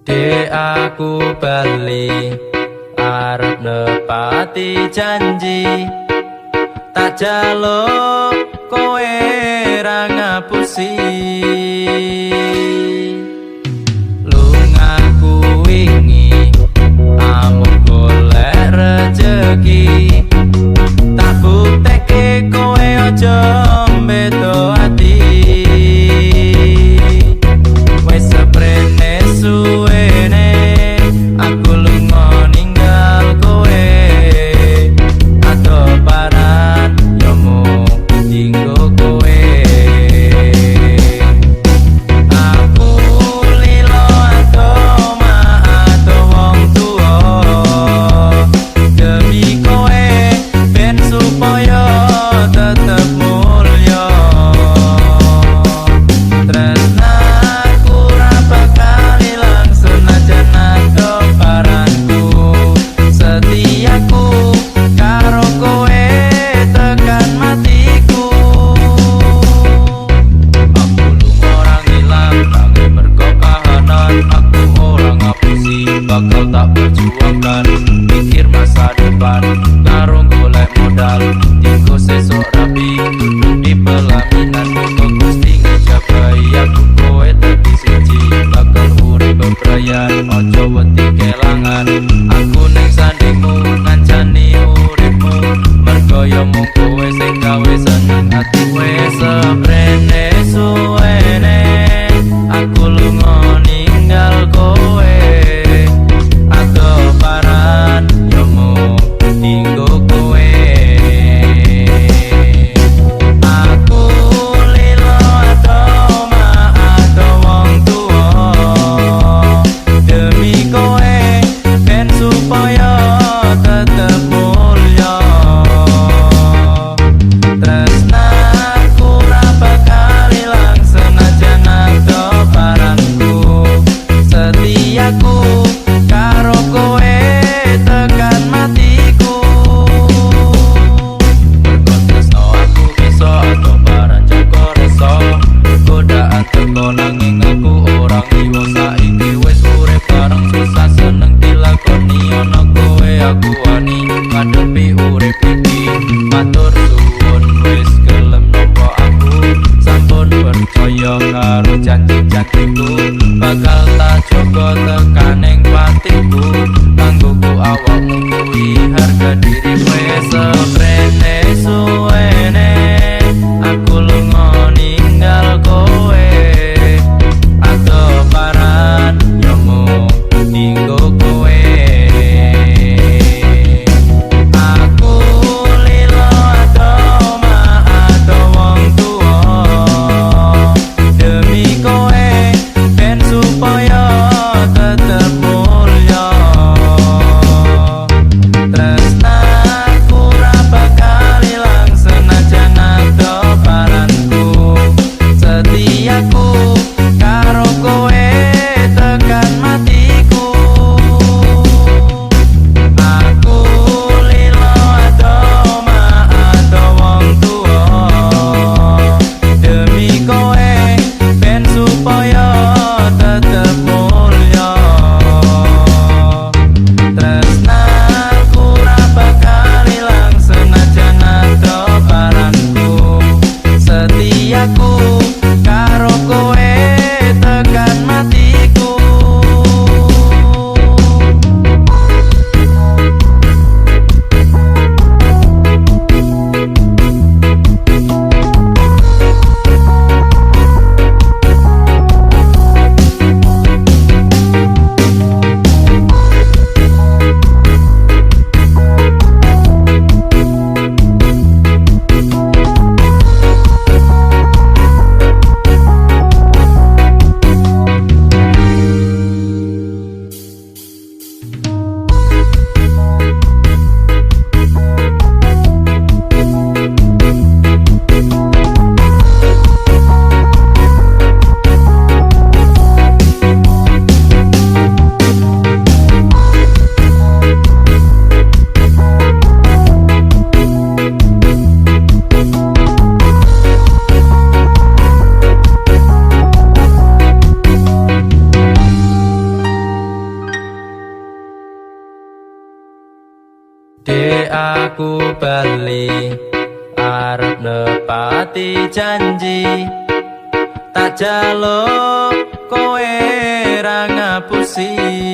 Dek aku bali arep nepati janji, tak jaluk kowe ra ngapusi. Lungaku wingi amuk golek rejeki, tak buktekke kowe aja mbedo ati. Wes seprene suwene aku lunga ninggal kowe, ado paran yo mung dinggo kowe. Aku lilo ado ado wong tuwa demi kowe ben supaya tetep mulya. Tresnaku ra bakal ilang senajan ado paranku, setiaku karo kowe tekan matiku. Aku lunga ora ngilang nanging mergo kahanan, aku ora ngapusi bakal tak perjuangkan. Mikir masa depan karo golek modal, dinggo sesuk rapi di pelaminan. Muga Gusti ngejabai aku kowe dadi siji, bakal urip bebrayan ojo wedi kelangan. Aku ning sandingmu ngancani uripmu, mergo yo mung kowe sing gawe seneng ati. Wes seprene suwene aku lunga ninggal kowe, ado paran yo mung dinggo kowe. Aku lilo ado ado wong tuwa demi kowe ben supaya tetep mulya. Tresnaku ra bakal ilang senajan ado paranku, setiaku karo kowe tekan matiku. Mergo tresno aku bisa ado paran jaga rasa, godaan teko nanging aku ora ngiwo. Saiki wis urip bareng susah seneng dilakoni, ana kowe aku wani ngadepi urip iki. Matur suwun wis gelem nopo aku, sampun percaya karo janji-janjiku, bakal tak jaga tekaning patiku. Kanggoku awakmu kuwi harga diri. Wes seprene suwene aku lunga ninggal kowe, ado paran yo mung dinggo kowe. Aku lilo ado ado wong tuwa demi kowe ben supaya tetep mulya. aku bali arep nepati janji tak jaluk kowe ra ngapusi